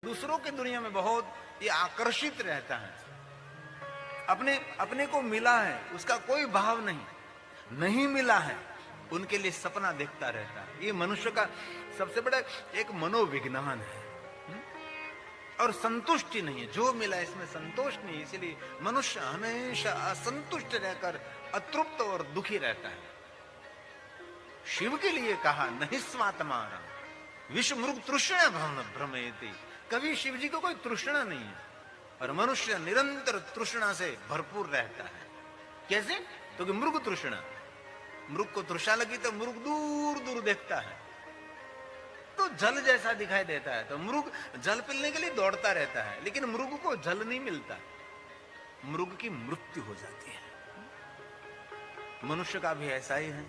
दूसरों की दुनिया में बहुत ये आकर्षित रहता है, अपने अपने को मिला है उसका कोई भाव नहीं, नहीं मिला है उनके लिए सपना देखता रहता है। ये मनुष्य का सबसे बड़ा एक मनोविज्ञान है। और संतुष्टि नहीं है, जो मिला इसमें संतोष नहीं, इसलिए मनुष्य हमेशा असंतुष्ट रहकर अतृप्त और दुखी रहता है। शिव के लिए कहा नहीं स्वात्मारा विश्व मृग तृष्णा भ्रमेति, कभी शिव जी को कोई तृष्णा नहीं है और मनुष्य निरंतर तृष्णा से भरपूर रहता है। कैसे? तो कि मृग तृष्णा, मृग को तृष्णा लगी तो मृग दूर दूर देखता है तो जल जैसा दिखाई देता है, तो मृग जल पीने के लिए दौड़ता रहता है, लेकिन मृग को जल नहीं मिलता, मृग की मृत्यु हो जाती है। मनुष्य का भी ऐसा ही है,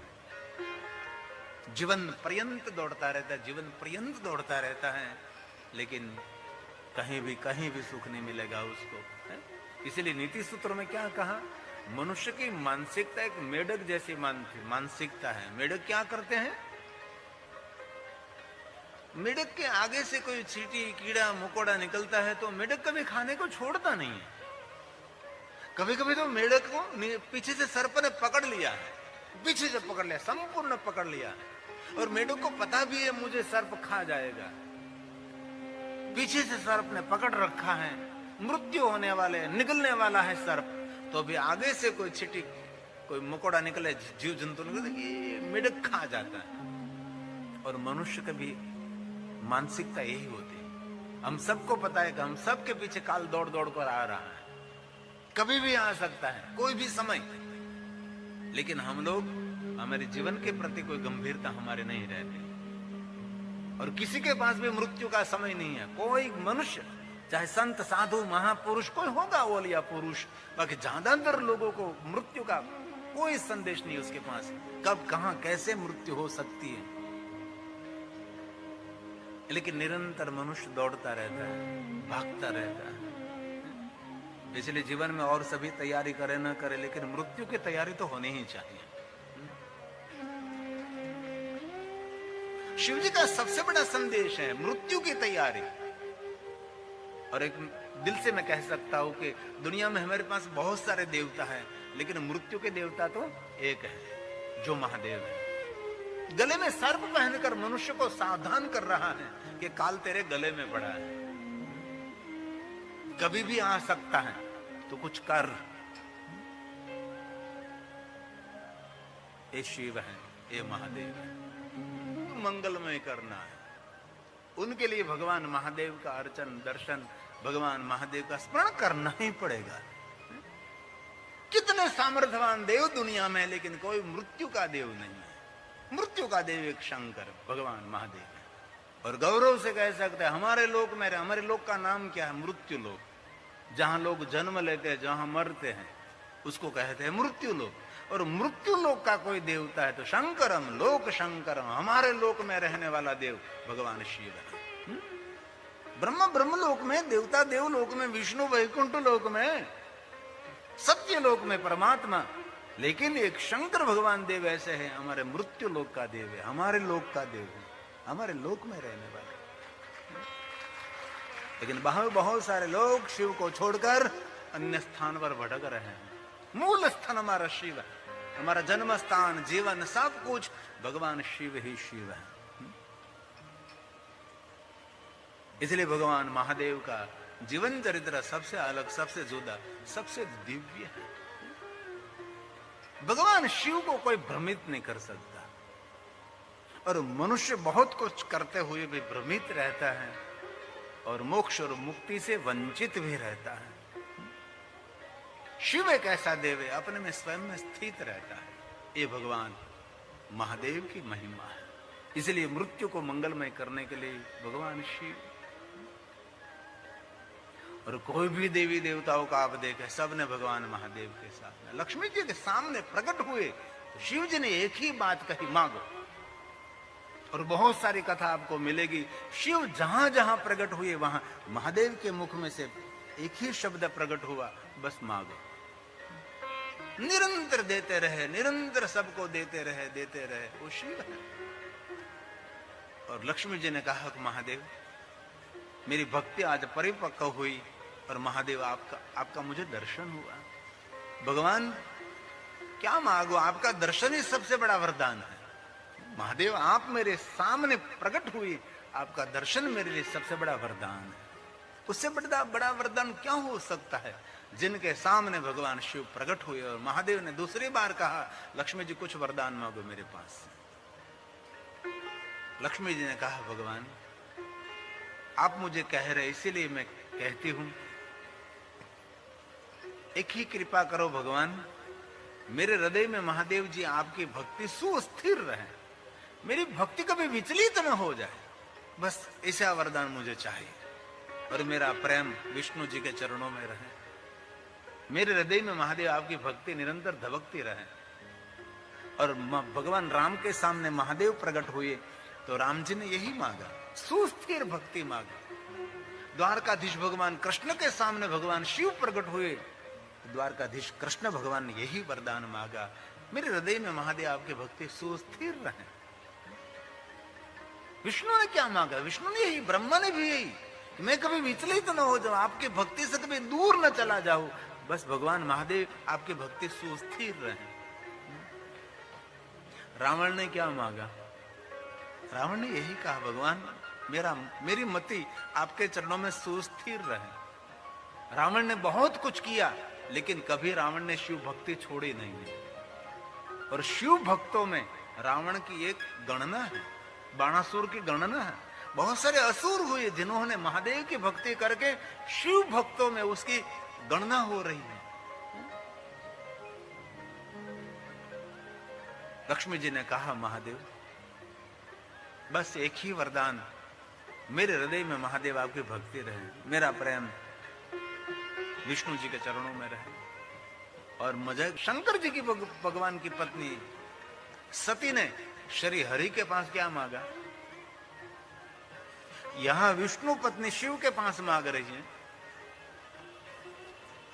जीवन पर्यंत दौड़ता रहता है, जीवन पर्यंत दौड़ता रहता है, लेकिन कहीं भी सुख नहीं मिलेगा उसको। इसीलिए नीति सूत्र में क्या कहा, मनुष्य की मानसिकता एक मेढक जैसी मानसिकता है। मेढक क्या करते हैं, मेढक के आगे से कोई चींटी कीड़ा मकोड़ा निकलता है तो मेढक कभी खाने को छोड़ता नहीं है। कभी कभी तो मेढक को पीछे से सर्प ने पकड़ लिया है, पीछे से पकड़ लिया, संपूर्ण पकड़ लिया है, और मेढक को पता भी है मुझे सर्प खा जाएगा, पीछे से सर्प ने पकड़ रखा है, मृत्यु होने वाले, निकलने वाला है सर्प, तो भी आगे से कोई चींटी कोई मकोड़ा निकले, जीव जंतु निकले, ये मेढक खा जाता है। और मनुष्य का भी मानसिकता यही होती है। हम सबको पता है कि हम सबके पीछे काल दौड़ दौड़ कर आ रहा है, कभी भी आ सकता है, कोई भी समय, लेकिन हम लोग हमारे जीवन के प्रति कोई गंभीरता हमारे नहीं रहती, और किसी के पास भी मृत्यु का समय नहीं है। कोई मनुष्य, चाहे संत साधु महापुरुष कोई होगा ओलिया पुरुष, बाकी ज्यादातर लोगों को मृत्यु का कोई संदेश नहीं उसके पास, कब कहां कैसे मृत्यु हो सकती है। लेकिन निरंतर मनुष्य दौड़ता रहता है, भागता रहता है। इसलिए जीवन में और सभी तैयारी करे ना करे, लेकिन मृत्यु की तैयारी तो होनी ही चाहिए। शिव जी का सबसे बड़ा संदेश है मृत्यु की तैयारी। और एक दिल से मैं कह सकता हूं कि दुनिया में हमारे पास बहुत सारे देवता हैं, लेकिन मृत्यु के देवता तो एक है, जो महादेव है। गले में सर्प पहनकर मनुष्य को सावधान कर रहा है कि काल तेरे गले में पड़ा है, कभी भी आ सकता है, तो कुछ कर। ये शिव है, ये महादेव है, मंगलमय करना है। उनके लिए भगवान महादेव का अर्चन दर्शन, भगवान महादेव का स्मरण करना ही पड़ेगा। कितने सामर्थ्यवान देव दुनिया में, लेकिन कोई मृत्यु का देव नहीं है। मृत्यु का देव एक शंकर भगवान महादेव है। और गौरव से कह सकते हैं हमारे लोक में, हमारे लोक का नाम क्या है, मृत्यु लोक। जहां लोग जन्म लेते हैं, जहां मरते हैं, उसको कहते हैं मृत्यु लोक। और मृत्यु लोक का कोई देवता है तो शंकरम लोक शंकरम, हमारे लोक में रहने वाला देव भगवान शिव है। ब्रह्म लोक में देवता, देवलोक में विष्णु, वैकुंठ लोक में, सत्य लोक में परमात्मा, लेकिन एक शंकर भगवान देव ऐसे हैं, हमारे मृत्यु लोक का देव है, हमारे लोक का देव है, हमारे लोक में रहने वाले। लेकिन बहुत सारे लोग शिव को छोड़कर अन्य स्थान पर भटक रहे हैं। मूल स्थान हमारा शिव है, हमारा जन्म स्थान, जीवन, सब कुछ भगवान शिव ही शिव है। इसलिए भगवान महादेव का जीवन चरित्र सबसे अलग, सबसे जुदा, सबसे दिव्य है। भगवान शिव को कोई भ्रमित नहीं कर सकता, और मनुष्य बहुत कुछ करते हुए भी भ्रमित रहता है और मोक्ष और मुक्ति से वंचित भी रहता है। शिव एक ऐसा देव है, अपने में स्वयं में स्थित रहता है। ये भगवान महादेव की महिमा है। इसलिए मृत्यु को मंगलमय करने के लिए भगवान शिव, और कोई भी देवी देवताओं का आप देखें, सब ने भगवान महादेव के साथ, लक्ष्मी जी के सामने प्रकट हुए तो शिव जी ने एक ही बात कही, मांगो। और बहुत सारी कथा आपको मिलेगी, शिव जहां जहां प्रकट हुए वहां महादेव के मुख में से एक ही शब्द प्रकट हुआ, बस मांगो। निरंतर देते रहे, निरंतर सबको देते रहे, वो शिव है। और लक्ष्मी जी ने कहा कि महादेव मेरी भक्ति आज परिपक्व हुई और महादेव आपका मुझे दर्शन हुआ। भगवान क्या मांगो, आपका दर्शन ही सबसे बड़ा वरदान है। महादेव आप मेरे सामने प्रकट हुई, आपका दर्शन मेरे लिए सबसे बड़ा वरदान है। उससे बड़ा वरदान क्या हो सकता है? जिनके सामने भगवान शिव प्रकट हुए और महादेव ने दूसरी बार कहा, लक्ष्मी जी कुछ वरदान मांगो मेरे पास। लक्ष्मी जी ने कहा, भगवान आप मुझे कह रहे इसीलिए मैं कहती हूं, एक ही कृपा करो भगवान, मेरे हृदय में महादेव जी आपकी भक्ति सुस्थिर रहे, मेरी भक्ति कभी विचलित न हो जाए, बस ऐसा वरदान मुझे चाहिए। और मेरा प्रेम विष्णु जी के चरणों में रहे, मेरे हृदय में महादेव आपकी भक्ति निरंतर धबकती रहे। और भगवान राम के सामने महादेव प्रकट हुए तो राम जी ने यही मांगा, सुस्थिर भक्ति मांगा। द्वारकाधीश भगवान कृष्ण के सामने भगवान शिव प्रकट हुए, द्वारकाधीश कृष्ण भगवान ने यही वरदान मांगा, मेरे हृदय में महादेव आपकी भक्ति सुस्थिर रहे। विष्णु ने क्या मांगा? विष्णु ने यही, ब्रह्मा ने भी यही, मैं कभी विचलित न हो जाऊं, आपकी भक्ति से कभी दूर न चला जाऊं, बस भगवान महादेव आपकी भक्ति सुस्थिर रहे। रावण ने क्या मांगा? रावण ने यही कहा, भगवान मेरी मति आपके चरणों में सुस्थिर रहे। रावण ने बहुत कुछ किया, लेकिन कभी रावण ने शिव भक्ति छोड़ी नहीं है। और शिव भक्तों में रावण की एक गणना है, बाणासुर की गणना है। बहुत सारे असुर हुए जिन्होंने महादेव की भक्ति करके शिव भक्तों में उसकी गणना हो रही है। लक्ष्मी जी ने कहा, महादेव बस एक ही वरदान, मेरे हृदय में महादेव आपकी भक्ति रहे, मेरा प्रेम विष्णु जी के चरणों में रहे। और मुझे शंकर जी की भगवान की पत्नी सती ने श्री हरि के पास क्या मांगा? यहां विष्णु पत्नी शिव के पास मांग रही है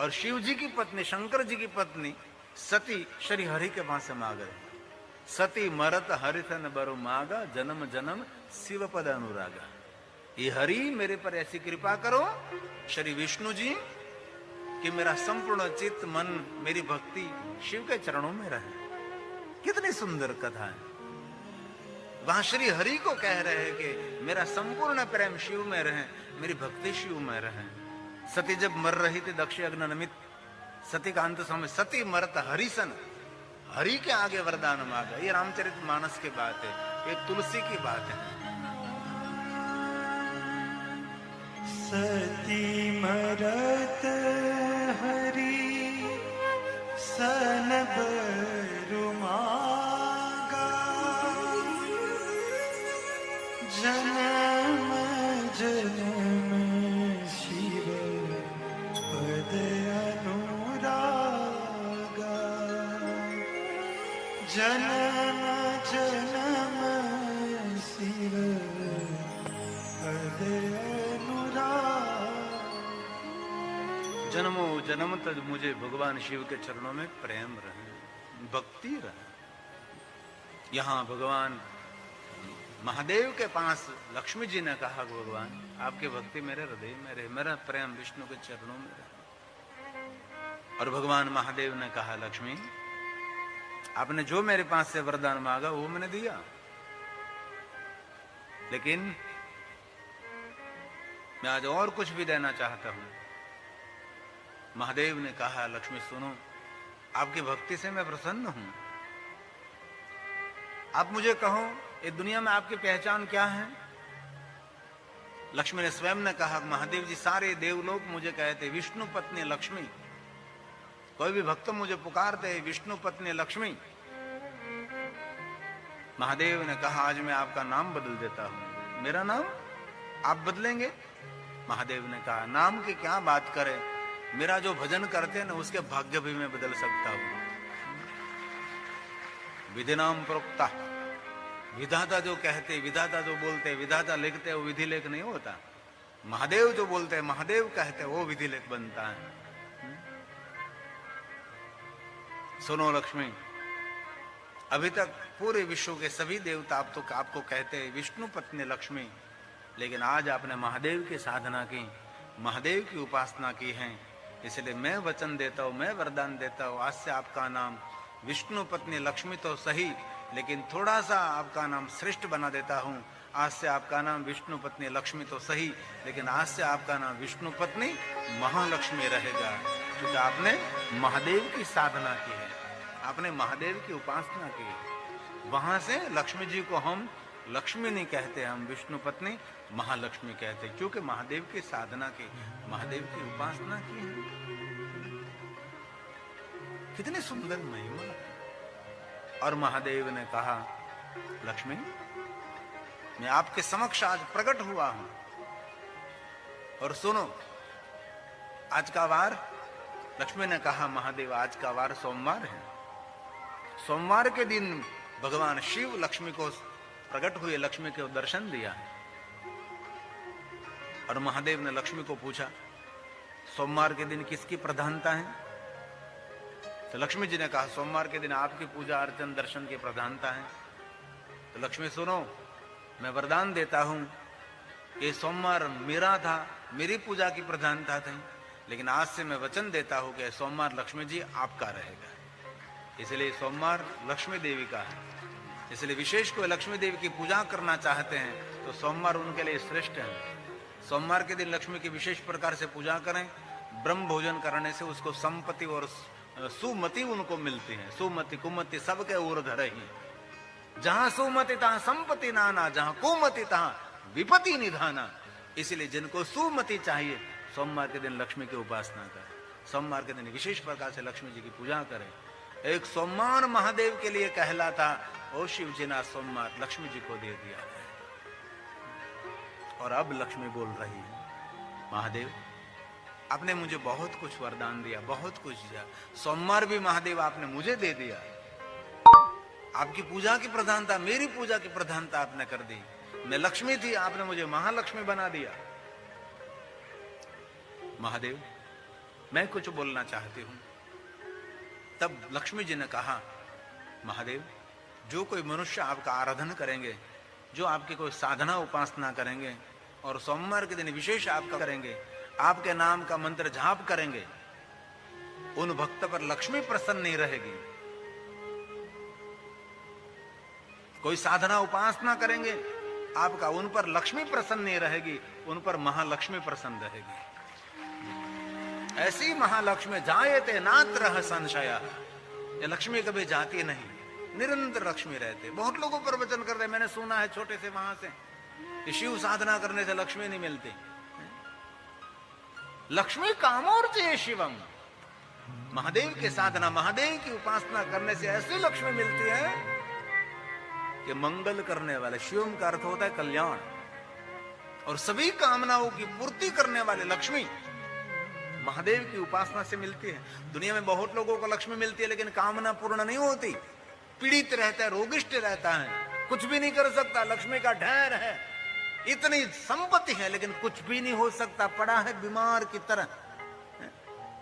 और शिव जी की पत्नी शंकर जी की पत्नी सती श्री हरि के पास से मांग रही। सती मरत हरिथन बरु मागा, जन्म जन्म शिव पद अनुरागा। ये हरि मेरे पर ऐसी कृपा करो श्री विष्णु जी कि मेरा संपूर्ण चित्त मन मेरी भक्ति शिव के चरणों में रहे। कितनी सुंदर कथा है। वहां श्री हरि को कह रहे हैं कि मेरा संपूर्ण प्रेम शिव में रहे, मेरी भक्ति शिव में रहे। सती जब मर रही थी दक्ष यज्ञ निमित्त, सती का अंत समय सती मरत हरिसन, हरि के आगे वरदान मांगा। ये रामचरितमानस की बात है, ये तुलसी की बात है। सती मरत हरि सन बरु मागा, जन्म जन्म शिव पद अनुरागा, जन्म जन्म शिव पद अनुरागा। जन्मों जन्म तक मुझे भगवान शिव के चरणों में प्रेम रहे, भक्ति रहे। यहां भगवान महादेव के पास लक्ष्मी जी ने कहा, भगवान आपकी भक्ति मेरे हृदय में रहे, मेरा प्रेम विष्णु के चरणों में रहे। और भगवान महादेव ने कहा, लक्ष्मी आपने जो मेरे पास से वरदान मांगा वो मैंने दिया, लेकिन मैं आज और कुछ भी देना चाहता हूं। महादेव ने कहा, लक्ष्मी सुनो, आपकी भक्ति से मैं प्रसन्न हूं, आप मुझे कहो ये दुनिया में आपकी पहचान क्या है? लक्ष्मी ने स्वयं ने कहा, महादेव जी सारे देवलोक मुझे कहते विष्णु पत्नी लक्ष्मी, कोई भी भक्त मुझे पुकारते विष्णु पत्नी लक्ष्मी। महादेव ने कहा, आज मैं आपका नाम बदल देता हूं। मेरा नाम आप बदलेंगे? महादेव ने कहा, नाम की क्या बात करें, मेरा जो भजन करते हैं ना उसके भाग्य भी मैं बदल सकता हूं। विधि नाम प्रोक्ता, विधाता जो कहते, विधाता जो बोलते, विधाता लिखते, वो विधि लेख नहीं होता। महादेव जो बोलते हैं, महादेव कहते, वो विधि लेख बनता है। सुनो लक्ष्मी, अभी तक पूरे विश्व के सभी देवता आपको कहते हैं विष्णु पत्नी लक्ष्मी, लेकिन आज आपने महादेव की साधना की, महादेव की उपासना की है, इसलिए मैं वचन देता हूं, मैं वरदान देता हूं, आज से आपका नाम विष्णु पत्नी लक्ष्मी तो सही, लेकिन थोड़ा सा आपका नाम श्रेष्ठ बना देता हूं। आज से आपका नाम विष्णु पत्नी लक्ष्मी तो सही, लेकिन आज से आपका नाम विष्णु पत्नी महालक्ष्मी रहेगा, क्योंकि आपने महादेव की साधना की है, आपने महादेव की उपासना की है। वहां से लक्ष्मी जी को हम लक्ष्मी नहीं कहते, हम विष्णु पत्नी महालक्ष्मी कहते, क्योंकि महादेव की साधना की, महादेव की उपासना की है। कितनी सुंदर महिमा। और महादेव ने कहा, लक्ष्मी मैं आपके समक्ष आज प्रकट हुआ हूं, और सुनो आज का वार। लक्ष्मी ने कहा, महादेव आज का वार सोमवार है, सोमवार के दिन भगवान शिव लक्ष्मी को प्रकट हुए, लक्ष्मी को दर्शन दिया। और महादेव ने लक्ष्मी को पूछा, सोमवार के दिन किसकी प्रधानता है? तो लक्ष्मी जी ने कहा, सोमवार के दिन आपकी पूजा अर्चन दर्शन की प्रधानता है। तो लक्ष्मी सुनो, मैं वरदान देता हूं कि सोमवार मेरा था, मेरी पूजा की प्रधानता थी, लेकिन आज से मैं वचन देता हूं कि सोमवार लक्ष्मी जी आपका रहेगा। इसलिए सोमवार लक्ष्मी देवी का है, इसलिए विशेष कोई लक्ष्मी देवी की पूजा करना चाहते हैं तो सोमवार उनके लिए श्रेष्ठ है। सोमवार के दिन लक्ष्मी की विशेष प्रकार से पूजा करें, ब्रह्म भोजन करने से उसको संपत्ति और सुमति उनको मिलती है। सुमति कुमति सबके ऊर्ध्व रही, जहां सुमति तहां संपत्ति नाना, जहां कुमति तहां विपत्ति निधाना। इसलिए जिनको सुमति चाहिए सोमवार के दिन लक्ष्मी की उपासना करें, सोमवार के दिन विशेष प्रकार से लक्ष्मी जी की पूजा करें। एक सोमवार महादेव के लिए कहलाता, ओ शिव जी ने सोमवार लक्ष्मी जी को दे दिया है। और अब लक्ष्मी बोल रही है, महादेव आपने मुझे बहुत कुछ वरदान दिया, बहुत कुछ दिया, सोमवार भी महादेव आपने मुझे दे दिया। आपकी पूजा की प्रधानता, मेरी पूजा की प्रधानता आपने कर दी। मैं लक्ष्मी थी, आपने मुझे महालक्ष्मी बना दिया। महादेव मैं कुछ बोलना चाहती हूं। तब लक्ष्मी जी ने कहा, महादेव जो कोई मनुष्य आपका आराधन करेंगे, जो आपकी कोई साधना उपासना करेंगे और सोमवार के दिन विशेष आपका करेंगे, आपके नाम का मंत्र जाप करेंगे, उन भक्त पर लक्ष्मी प्रसन्न नहीं रहेगी। कोई साधना उपासना करेंगे आपका, उन पर लक्ष्मी प्रसन्न नहीं रहेगी, उन पर महालक्ष्मी प्रसन्न रहेगी। ऐसी महालक्ष्मी जायते नात्र संशय, ये लक्ष्मी कभी जाती नहीं, निरंतर लक्ष्मी रहते। बहुत लोगों पर वचन कर रहे, मैंने सुना है छोटे से वहां से कि शिव साधना करने से लक्ष्मी नहीं मिलती। लक्ष्मी कामोर्चे शिवम, महादेव की साधना, महादेव की उपासना करने से ऐसी लक्ष्मी मिलती है कि मंगल करने वाले, शिवम का अर्थ होता है कल्याण, और सभी कामनाओं की पूर्ति करने वाले लक्ष्मी महादेव की उपासना से मिलती है। दुनिया में बहुत लोगों को लक्ष्मी मिलती है, लेकिन कामना पूर्ण नहीं होती, पीड़ित रहता है, रोगिष्ट रहता है, कुछ भी नहीं कर सकता, लक्ष्मी का ढेर है, इतनी संपत्ति है, लेकिन कुछ भी नहीं हो सकता, पड़ा है बीमार की तरह।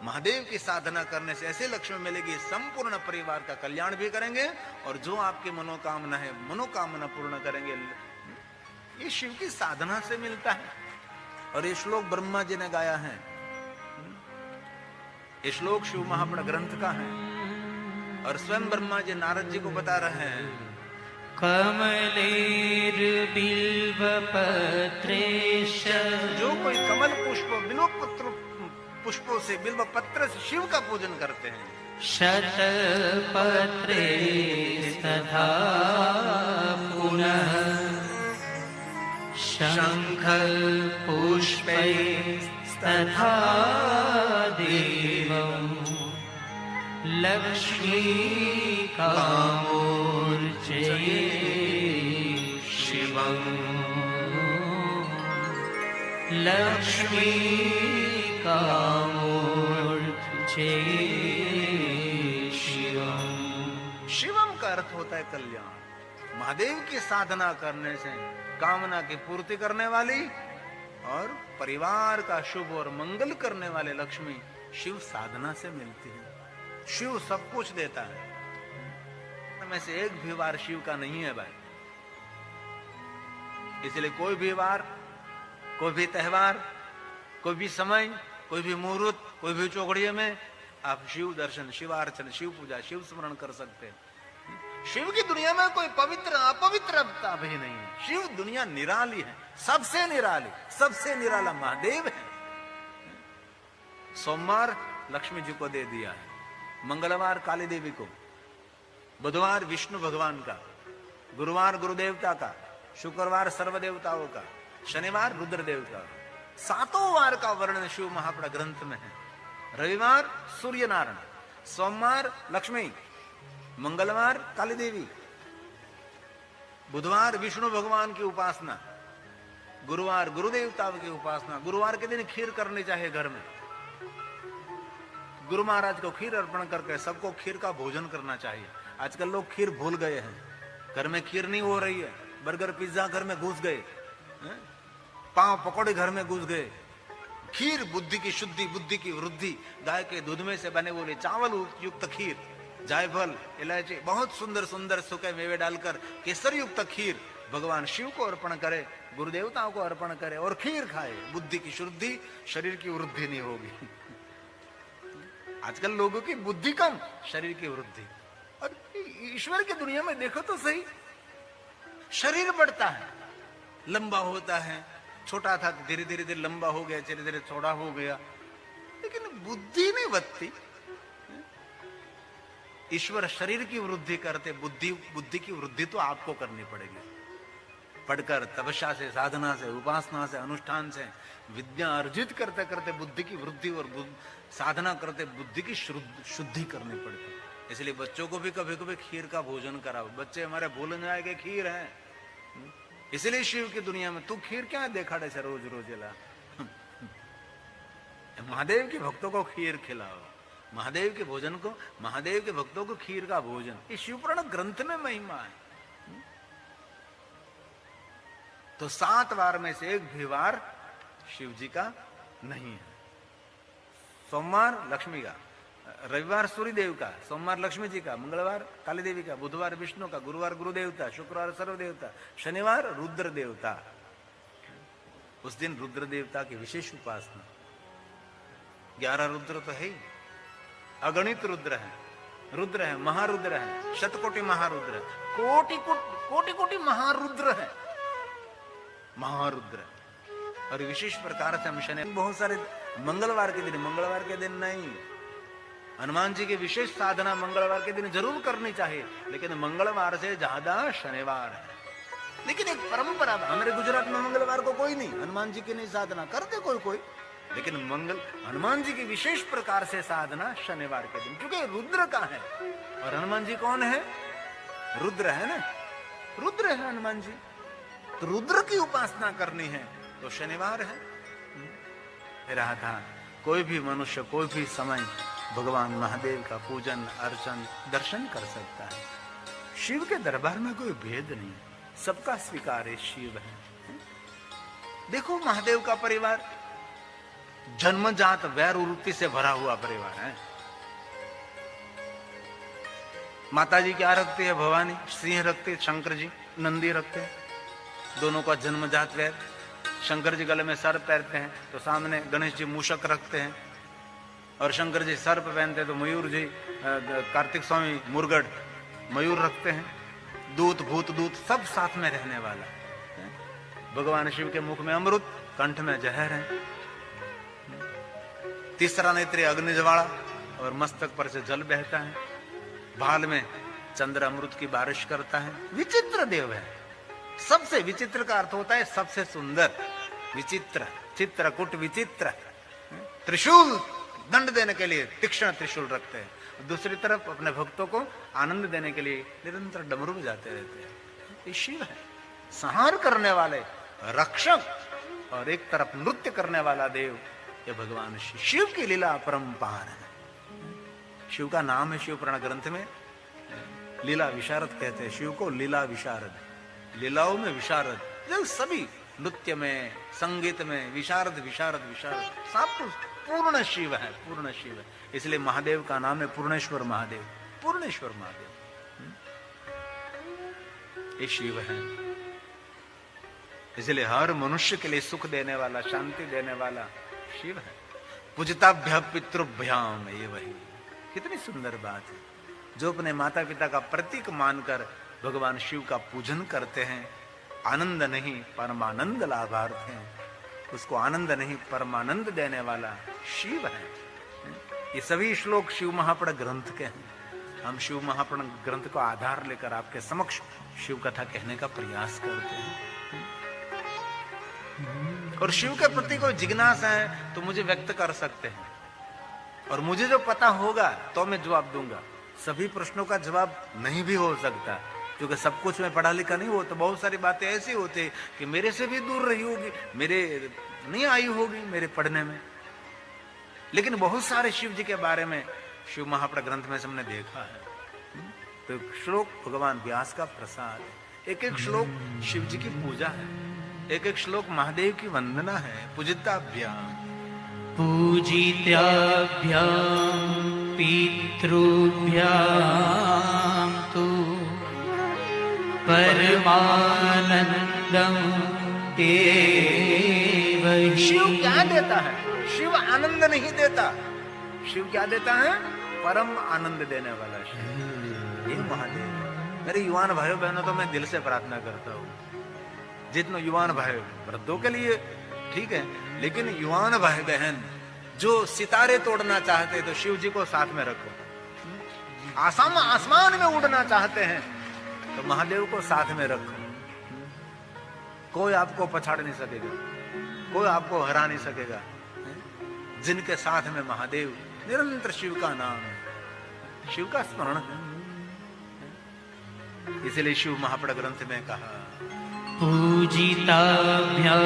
महादेव की साधना करने से ऐसे लक्ष्मी मिलेगी, संपूर्ण परिवार का कल्याण भी करेंगे, और जो आपकी मनोकामना है मनोकामना पूर्ण करेंगे। ये शिव की साधना से मिलता है। और ये श्लोक ब्रह्मा जी ने गाया है, ये श्लोक शिव महापुराण ग्रंथ का है, और स्वयं ब्रह्मा जी नारद जी को बता रहे हैं, कमलेर बिल्व पत्रेश, जो कोई कमल पुष्प बिल्व पत्र पुष्पों से, बिल्व पत्र से शिव का पूजन करते हैं, शत पत्रे तथा पुनः शंख पुष्पै तथा देवं लक्ष्मी कामोर्चे शिवं, लक्ष्मी कामोर्चे शिवम। शिवम का अर्थ होता है कल्याण। महादेव की साधना करने से कामना की पूर्ति करने वाली और परिवार का शुभ और मंगल करने वाले लक्ष्मी शिव साधना से मिलती है। शिव सब कुछ देता है, में से एक भी वार शिव का नहीं है भाई। इसलिए कोई भी वार कोई भी त्योहार, कोई भी समय, कोई भी मुहूर्त, कोई भी चौकड़िए में आप शिव दर्शन, शिवार्चन, शिव पूजा, शिव स्मरण कर सकते हैं। शिव की दुनिया में कोई पवित्र अपवित्रता भी नहीं है। शिव दुनिया निराली है, सबसे निराली, सबसे निराला महादेव है। सोमवार लक्ष्मी जी को दे दिया है, मंगलवार काली देवी को, बुधवार विष्णु भगवान का, गुरुवार गुरुदेवता का, शुक्रवार सर्व देवताओं का, शनिवार रुद्र देवता का। 7 वार का वर्णन शिव महापुरा ग्रंथ में है। रविवार सूर्य नारायण, सोमवार लक्ष्मी, मंगलवार काली देवी, बुधवार विष्णु भगवान की उपासना, गुरुवार गुरुदेवताओं की उपासना। गुरुवार के दिन खीर करनी चाहिए घर में, गुरु महाराज को खीर अर्पण करके सबको खीर का भोजन करना चाहिए। आजकल लोग खीर भूल गए हैं, घर में खीर नहीं हो रही है, बर्गर पिज्जा घर में घुस गए, पाव पकौड़े घर में घुस गए। खीर बुद्धि की शुद्धि, बुद्धि की वृद्धि, गाय के दूध में से बने बोले चावल युक्त खीर, जायफल, इलायची, बहुत सुंदर सुंदर सूखे मेवे डालकर केसर युक्त खीर भगवान शिव को अर्पण करे, गुरुदेवताओं को अर्पण करे और खीर खाए। बुद्धि की शुद्धि, शरीर की वृद्धि नहीं होगी। आजकल लोगों की बुद्धि कम, शरीर की वृद्धि। और ईश्वर की दुनिया में देखो तो सही, शरीर बढ़ता है, लंबा होता है, छोटा था धीरे धीरे धीरे लंबा हो गया, धीरे धीरे थोड़ा हो गया, लेकिन बुद्धि नहीं बढ़ती। ईश्वर शरीर की वृद्धि करते, बुद्धि की वृद्धि तो आपको करनी पड़ेगी। पढ़कर, तपस्या से, साधना से, उपासना से, अनुष्ठान से, विद्या अर्जित करते करते बुद्धि की वृद्धि और साधना करते बुद्धि की शुद्धि करनी पड़ती। इसलिए बच्चों को भी कभी कभी खीर का भोजन कराओ। बच्चे हमारे भूल जाए कि खीर है, इसलिए शिव की दुनिया में तू खीर क्या देखाड़े से रोज रोज ला। महादेव के भक्तों को खीर खिलाओ, महादेव के भोजन को, महादेव के भक्तों को खीर का भोजन, ये शिवपुराण ग्रंथ में महिमा है। तो 7 वार में से एक भी वार शिव जी का नहीं है। सोमवार लक्ष्मी का, रविवार सूर्य देव का, सोमवार लक्ष्मी जी का, मंगलवार काली देवी का, बुधवार विष्णु का, गुरुवार गुरु देवता, शुक्रवार सर्व देवता, शनिवार रुद्र देवता। उस दिन रुद्र देवता की विशेष उपासना। 11 रुद्र तो है ही, अगणित रुद्र है, रुद्र है, महारुद्र है, शतकोटि महारुद्र है, कोटि कोटि महारुद्र है, महारुद्र। और विशेष प्रकार से हम शनि, बहुत सारे मंगलवार के दिन नहीं, हनुमान जी की विशेष साधना मंगलवार के दिन जरूर करनी चाहिए, लेकिन मंगलवार से ज्यादा शनिवार है। लेकिन एक परंपरा, हमारे गुजरात में मंगलवार को कोई नहीं, हनुमान जी की नहीं साधना करते कोई, लेकिन हनुमान जी की विशेष प्रकार से साधना शनिवार के दिन, क्योंकि रुद्र का है। और हनुमान जी कौन है? रुद्र है ना, रुद्र है हनुमान जी। तो रुद्र की उपासना करनी है तो शनिवार है। रहा था कोई भी मनुष्य कोई भी समय भगवान महादेव का पूजन अर्चन दर्शन कर सकता है। शिव के दरबार में कोई भेद नहीं, सबका स्वीकार्य शिव है। देखो महादेव का परिवार जन्मजात वैर वृत्ति से भरा हुआ परिवार है। माता जी क्या रखती है? भवानी। सिंह रखते, शंकर जी नंदी रखते हैं, दोनों का जन्मजात वैर। शंकर जी गले में सर्प पहनते हैं तो सामने गणेश जी मूषक रखते हैं, और शंकर जी सर्प पहनते हैं तो मयूर जी, कार्तिक स्वामी मुर्गड़ मयूर रखते हैं। दूत भूत दूत सब साथ में रहने वाला। भगवान शिव के मुख में अमृत, कंठ में जहर है, तीसरा नेत्र अग्नि ज्वाला और मस्तक पर से जल बहता है, भाल में चंद्र अमृत की बारिश करता है। विचित्र देव है। सबसे विचित्र का अर्थ होता है सबसे सुंदर। विचित्र, चित्रकूट विचित्र। त्रिशूल दंड देने के लिए तीक्ष्ण त्रिशूल रखते हैं, दूसरी तरफ अपने भक्तों को आनंद देने के लिए निरंतर डमरू बजाते रहते हैं। ये शिव है, संहार करने वाले रक्षक, और एक तरफ नृत्य करने वाला देव, ये भगवान शिव। शिव की लीला अपरंपार है। शिव का नाम है शिव पुराण ग्रंथ में लीला विशारद कहते हैं। शिव को लीला विशारद, लीलाओं में विशारद। जो सभी नृत्य में, संगीत में विशारद विशारद विशारद, सब कुछ पूर्ण शिव है, पूर्ण शिव है। इसलिए महादेव का नाम है पूर्णेश्वर महादेव, पूर्णेश्वर महादेव। ये शिव है। इसलिए हर मनुष्य के लिए सुख देने वाला, शांति देने वाला शिव है। पूजिताभ्य पितृभ्याम, ये वही। कितनी सुंदर बात है। जो अपने माता पिता का प्रतीक मानकर भगवान शिव का पूजन करते हैं, आनंद नहीं परमानंद लाभार्थ हैं, उसको आनंद नहीं परमानंद देने वाला शिव है। ये सभी श्लोक शिव महापुराण ग्रंथ के हैं। हम शिव महापुराण ग्रंथ को आधार लेकर आपके समक्ष शिव कथा कहने का प्रयास करते हैं। और शिव के प्रति कोई जिज्ञासा है तो मुझे व्यक्त कर सकते हैं, और मुझे जो पता होगा तो मैं जवाब दूंगा। सभी प्रश्नों का जवाब नहीं भी हो सकता, क्योंकि सब कुछ मैं पढ़ा लिखा नहीं हो, तो बहुत सारी बातें ऐसी होती कि मेरे से भी दूर रही होगी, मेरे नहीं आई होगी मेरे पढ़ने में। लेकिन बहुत सारे शिव जी के बारे में शिव महापुराण ग्रंथ में हमने देखा है। तो श्लोक भगवान व्यास का प्रसाद, एक एक श्लोक शिव जी की पूजा है, एक एक श्लोक महादेव की वंदना है। पूजिताभ्याम पूजिताभ्यां पितृभ्यां तु परमानंदं एव हि। शिव क्या देता है? शिव आनंद नहीं देता। शिव क्या देता है? परम आनंद देने वाला शिव, ये महादेव। मेरे युवान भाइयों बहनों, तो मैं दिल से प्रार्थना करता हूँ, जितने युवान भाई वृद्धों के लिए ठीक है, लेकिन युवान भाई बहन जो सितारे तोड़ना चाहते हैं तो शिव जी को साथ में रखो। आसमान में उड़ना चाहते हैं तो महादेव को साथ में रखो। कोई आपको पछाड़ नहीं सकेगा, कोई आपको हरा नहीं सकेगा। जिनके साथ में महादेव, निरंतर शिव का नाम है, शिव का स्मरण है। इसलिए शिव महापुराण ग्रंथ में कहा पूजिताभ्यां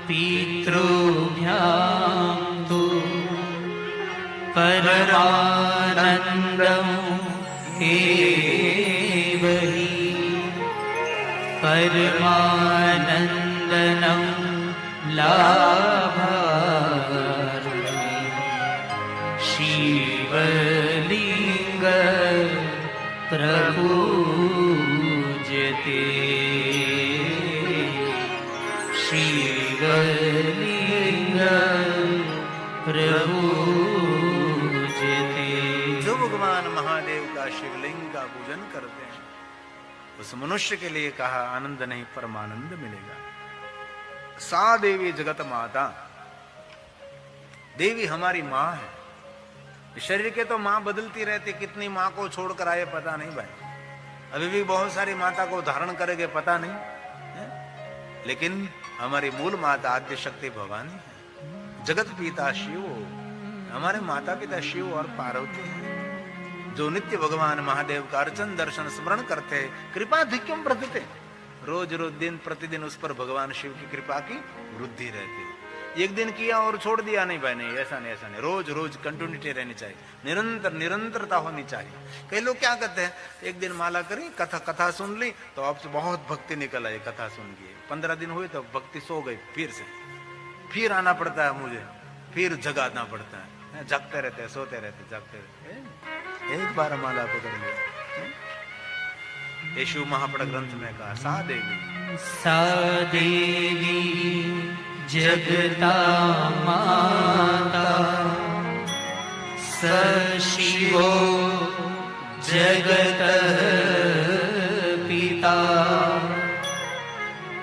पितृभ्यां तु परमानन्दं एव हि। परमानन्दनं लाभार्थे शिवलिङ्ग प्रपूज्यते। शिवलिंग प्रपूज्यते। जो भगवान महादेव का शिवलिंग का पूजन करते हैं उस मनुष्य के लिए कहा आनंद नहीं परमानंद मिलेगा। सा देवी जगत माता, देवी हमारी माँ है। शरीर के तो माँ बदलती रहती, कितनी माँ को छोड़कर आए पता नहीं भाई। अभी भी बहुत सारी माता को धारण करेंगे पता नहीं है? लेकिन हमारी मूल माता आद्य शक्ति भवानी है। जगत पिता शिव, हमारे माता पिता शिव और पार्वती हैं, जो नित्य भगवान महादेव का अर्चन दर्शन स्मरण करते, कृपाधिक्यम वर्धते। रोज रोज दिन प्रतिदिन उस पर भगवान शिव की कृपा की वृद्धि रहती है। एक दिन किया और छोड़ दिया, नहीं भाई नहीं, ऐसा नहीं, ऐसा नहीं। रोज रोज कंटिन्यूटी रहनी चाहिए, निरंतरता होनी चाहिए। कई लोग क्या करते हैं, एक दिन माला करी, कथा सुन ली तो अब से बहुत भक्ति निकल आई कथा सुन के। 15 दिन हुए तो भक्ति सो गई, फिर आना पड़ता है मुझे, फिर जगाना पड़ता है। जगते रहते हैं, सोते रहते, जगते रहते। एक बार माला पकड़ लिया। ये शिव महापुराण ग्रंथ में कहा सा देवी जगता माता स शिवो जगत पिता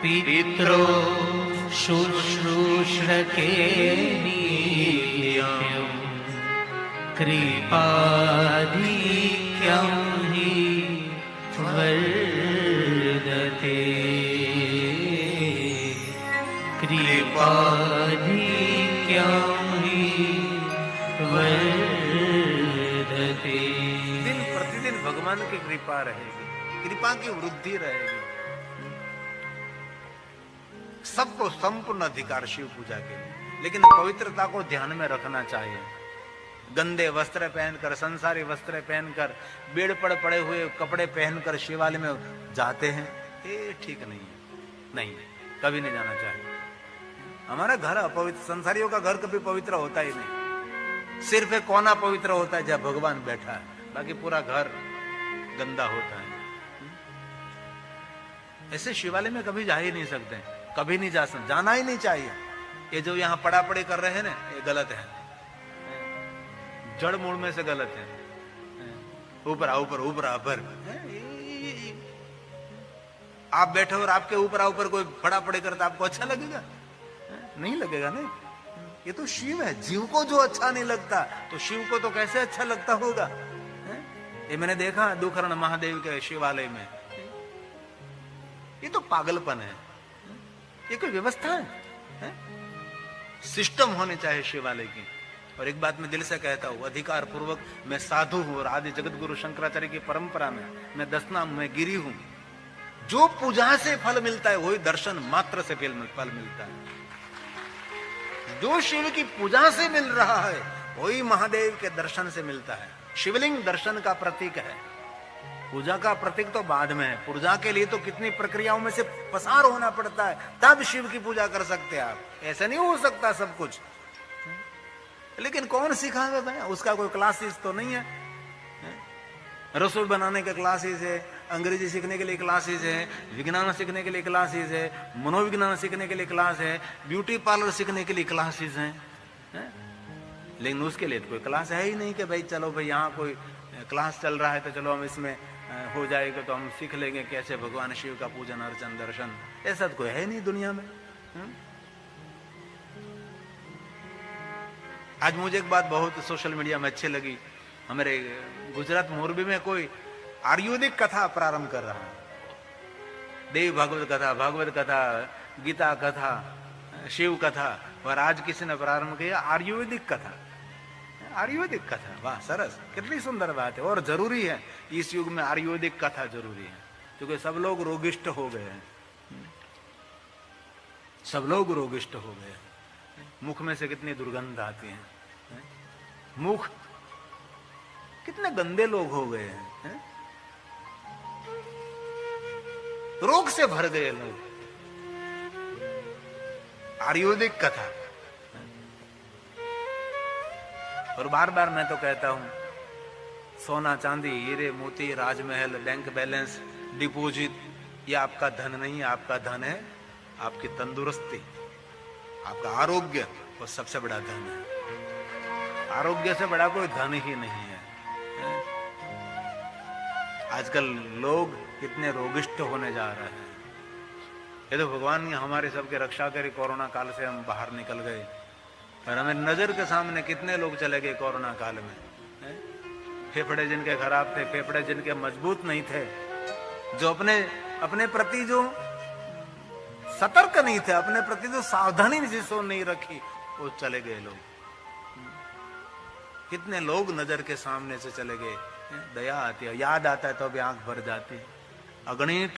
पितरो शुश्रूषके नित्यं कृपाधिक्यं हि वर्धते कृपाधिक्यं हि वर्धते। दिन प्रतिदिन भगवान की कृपा रहेगी, कृपा की वृद्धि रहेगी। सबको संपूर्ण अधिकार शिव पूजा के लिए, लेकिन पवित्रता को ध्यान में रखना चाहिए। गंदे वस्त्र पहनकर, संसारी वस्त्र पहनकर, बेड़ पर पड़े हुए कपड़े पहनकर शिवालय में जाते हैं, ये ठीक नहीं है। नहीं, कभी नहीं जाना चाहिए। हमारा घर अपवित्र, संसारियों का घर कभी पवित्र होता ही नहीं। सिर्फ एक कोना पवित्र होता है जहाँ भगवान बैठा है, बाकी पूरा घर गंदा होता है। ऐसे शिवालय में कभी जा ही नहीं सकते, कभी नहीं जा सकते, जाना ही नहीं चाहिए। ये जो यहाँ पड़ा पड़ी कर रहे हैं ना, ये गलत है, जड़ मूल में से गलत है। ऊपर ऊपर ऊपर ऊपर आप बैठे और आपके ऊपर ऊपर कोई पड़ा पड़ी करता, आपको अच्छा लगेगा? नहीं लगेगा। नहीं, ये तो शिव है। जीव को जो अच्छा नहीं लगता तो शिव को तो कैसे अच्छा लगता होगा? ये मैंने देखा दुखरण महादेव के शिवालय में। ये तो पागलपन है, ये कोई व्यवस्था है? सिस्टम होने चाहिए शिवालय की। और एक बात मैं दिल से कहता हूं, अधिकार पूर्वक मैं साधु हूं और आदि जगत गुरु शंकराचार्य की परंपरा में मैं दसनाम में गिरी हूं। जो पूजा से फल मिलता है वही दर्शन मात्र से फल मिलता है। जो शिव की पूजा से मिल रहा है वही महादेव के दर्शन से मिलता है। शिवलिंग दर्शन का प्रतीक है, पूजा का प्रतीक तो बाद में है। पूजा के लिए तो कितनी प्रक्रियाओं में से पसार होना पड़ता है, तब शिव की पूजा कर सकते हैं आप। ऐसा नहीं हो सकता सब कुछ। लेकिन कौन सिखाएगा भाई? उसका कोई क्लासेस तो नहीं है। रसोई बनाने के क्लासेस है, अंग्रेजी सीखने के लिए क्लासेस है, विज्ञान सीखने के लिए क्लासेस है, मनोविज्ञान सीखने के लिए क्लास है, ब्यूटी पार्लर सीखने के लिए क्लासेस हैं। लेकिन उसके लिए तो कोई क्लास है ही नहीं कि भाई चलो भाई यहाँ कोई क्लास चल रहा है तो चलो हम इसमें हो जाएगा तो हम सीख लेंगे कैसे भगवान शिव का पूजन अर्चन दर्शन। ऐसा तो कोई है नहीं दुनिया में। आज मुझे एक बात बहुत सोशल मीडिया में अच्छी लगी। हमारे गुजरात मोरबी में कोई आयुर्वेदिक कथा प्रारंभ कर रहा है। देव भागवत कथा, भागवत कथा, गीता कथा, शिव कथा, और आज किसी ने प्रारंभ किया आयुर्वेदिक कथा। आयुर्वेदिक कथा, वाह सरस, कितनी सुंदर बात है। और जरूरी है इस युग में आयुर्वेदिक कथा जरूरी है, क्योंकि सब लोग रोगिष्ट हो गए हैं। सब लोग रोगिष्ट हो गए हैं। मुख में से कितनी दुर्गंध आती है। मुख, कितने गंदे लोग हो गए हैं। रोग से भर गए लोग। आयुर्वेदिक कथा। और बार बार मैं तो कहता हूं, सोना चांदी हीरे मोती राजमहल बैंक बैलेंस डिपॉजिट ये आपका धन नहीं, आपका धन है आपकी तंदुरुस्ती, आपका आरोग्य, वो सबसे बड़ा धन है। आरोग्य से बड़ा कोई धन ही नहीं है। आजकल लोग कितने रोगिष्ट होने जा रहे हैं। ये तो भगवान ने हमारे सबके रक्षा करी। कोरोना काल से हम बाहर निकल गए और हमें नजर के सामने कितने लोग चले गए कोरोना काल में। फेफड़े जिनके खराब थे, फेफड़े जिनके मजबूत नहीं थे, जो अपने प्रति जो सतर्क नहीं थे, अपने प्रति जो सावधानी जिसको नहीं रखी, वो चले गए लोग। कितने लोग नजर के सामने से चले गए। दया आती है, याद आता है तो अभी आंख भर जाती है। अगणित